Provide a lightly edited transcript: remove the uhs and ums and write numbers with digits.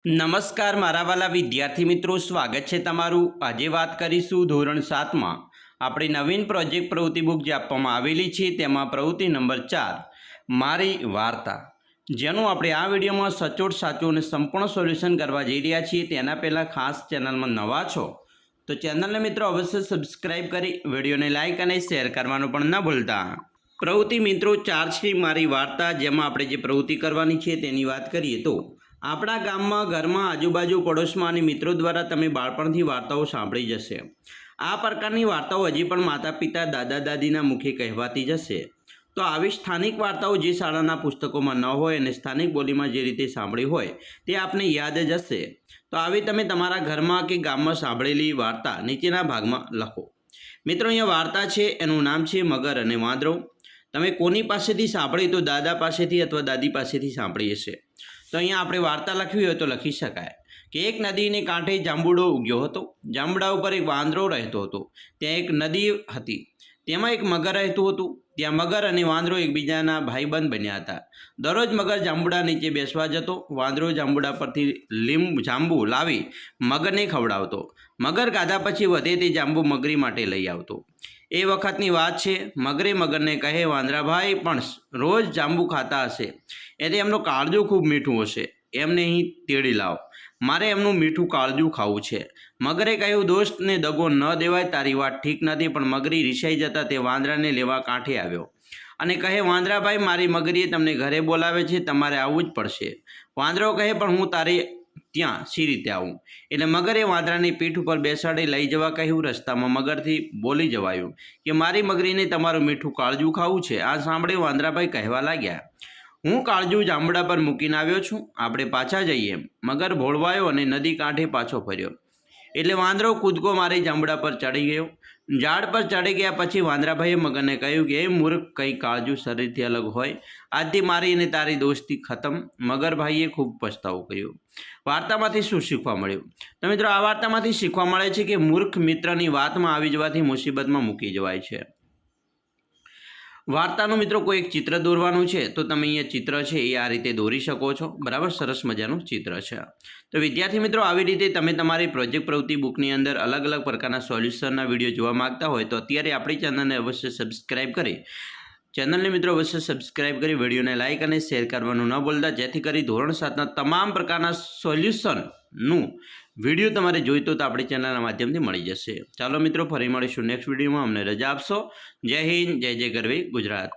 નમસ્કાર મારા વાલા વિદ્યાર્થી મિત્રો, સ્વાગત છે તમારું। આજે વાત કરીશું ધોરણ 7માં આપણી નવીન પ્રોજેક્ટ પ્રવૃત્તિ બુક જે આપવામાં આવેલી છે તેમાં પ્રવૃત્તિ નંબર 4 મારી વાર્તા, જેનું આપણે આ વિડીયોમાં સચોટ સાચું અને સંપૂર્ણ સોલ્યુશન કરવા જઈ રહ્યા છીએ। તેના પહેલાં ખાસ ચેનલમાં નવા છો તો ચેનલને મિત્રો અવશ્ય સબસ્ક્રાઈબ કરી વિડીયોને લાઇક અને શેર કરવાનું પણ ન ભૂલતા। પ્રવૃત્તિ મિત્રો 4 છે મારી વાર્તા, જેમાં આપણે જે પ્રવૃત્તિ કરવાની છે તેની વાત કરીએ તો આપણા ગામમાં, ઘરમાં, આજુબાજુ, પડોશમાં અને મિત્રો દ્વારા તમે બાળપણથી વાર્તાઓ સાંભળી જશે। આ પ્રકારની વાર્તાઓ હજી પણ માતા પિતા, દાદા દાદીના મુખે કહેવાતી જશે। તો આવી સ્થાનિક વાર્તાઓ જે શાળાના પુસ્તકોમાં ન હોય અને સ્થાનિક બોલીમાં જે રીતે સાંભળી હોય તે આપને યાદ જ હશે। તો આવી તમે તમારા ઘરમાં કે ગામમાં સાંભળેલી વાર્તા નીચેના ભાગમાં લખો। મિત્રો, અહીંયા વાર્તા છે, એનું નામ છે મગર અને વાંદરો। તમે કોની પાસેથી સાંભળી? તો દાદા પાસેથી અથવા દાદી પાસેથી સાંભળી હશે। તો અહીંયા આપણે વાર્તા લખવી હોય તો લખી શકાય કે એક નદીને કાંઠે જાંબુડો ઉગ્યો હતો। જાંબુડા ઉપર એક વાંદરો રહેતો હતો। ત્યાં એક નદી હતી, તેમાં એક મગર રહેતું હતું। ત્યાં મગર અને વાંદરો એકબીજાના ભાઈબંધ બન્યા હતા। દરરોજ મગર જાંબુડા નીચે બેસવા જતો। વાંદરો જાંબુડા પરથી જાંબુ લાવી મગરને ખવડાવતો। મગર ખાધા પછી વધે તે જાંબુ મગરી માટે લઈ આવતો। એ વખતની વાત છે, મગરે મગરને કહે, વાંદરાભાઈ પણ રોજ જાંબુ ખાતા હશે, એટલે એમનું કાળજું ખૂબ મીઠું હશે, એમને અહીં તેડી લાવો, મારે એમનું મીઠું કાળજું ખાવું છે। મગરે કહ્યું, દોસ્તને દગો ન દેવાય, તારી વાત ઠીક નથી। પણ મગરી રિસાઈ જતા તે વાંદરાને લેવા કાંઠે આવ્યો અને કહે, વાંદરાભાઈ, મારી મગરીએ તમને ઘરે બોલાવે છે, તમારે આવવું જ પડશે। વાંદરો કહે, પણ હું તારે ત્યાં સી રીતે આવું? એટલે મગરે વાંદરાની પીઠ ઉપર બેસાડી લઈ જવા કહ્યું। રસ્તામાં મગરથી બોલી જવાયું કે મારી મગરીને તમારું મીઠું કાળજું ખાવું છે। આ સાંભળી વાંદરાભાઈ કહેવા લાગ્યા, હું કાળજું જાંબુડા પર મૂકીને આવ્યો છું, આપણે પાછા જઈએ। મગર ભોળવાયો અને નદી કાંઠે પાછો ફર્યો। એટલે વાંદરો કૂદકો મારી જાંબુડા પર ચડી ગયો। ઝાડ પર ચડી ગયા પછી વાંદરાભાઈએ મગરને કહ્યું કે, એ મૂર્ખ, કંઈ કાળજું શરીરથી અલગ હોય? આજથી મારી અને તારી દોસ્તી ખતમ। મગરભાઈએ ખૂબ પછતાવો કર્યો। વાર્તામાંથી શું શીખવા મળ્યું? તો મિત્રો, આ વાર્તામાંથી શીખવા મળે છે કે મૂર્ખ મિત્રની વાતમાં આવી જવાથી મુસીબતમાં મૂકી જવાય છે। વાર્તાનું મિત્રો કોઈ એક ચિત્ર દોરવાનું છે તો તમે અહીંયા ચિત્ર છે એ આ રીતે દોરી શકો છો, બરાબર? સરસ મજાનું ચિત્ર છે। તો વિદ્યાર્થી મિત્રો, આવી રીતે તમે તમારી પ્રોજેક્ટ પ્રવૃત્તિ બુકની અંદર અલગ અલગ પ્રકારના સોલ્યુશનના વિડીયો જોવા માંગતા હોય તો અત્યારે આપણી ચેનલને અવશ્ય સબસ્ક્રાઈબ કરી વિડીયોને લાઇક અને શેર કરવાનું ન ભૂલતા, જેથી કરી ધોરણ 7ના તમામ પ્રકારના સોલ્યુશનનું વિડીયો તમારે જોઈતો તો આપણી ચેનલના માધ્યમથી મળી જશે। ચાલો મિત્રો, ફરી મળીશું નેક્સ્ટ વિડીયોમાં। અમને રજા આપશો। જય હિન્દ, જય જય ગરવી ગુજરાત।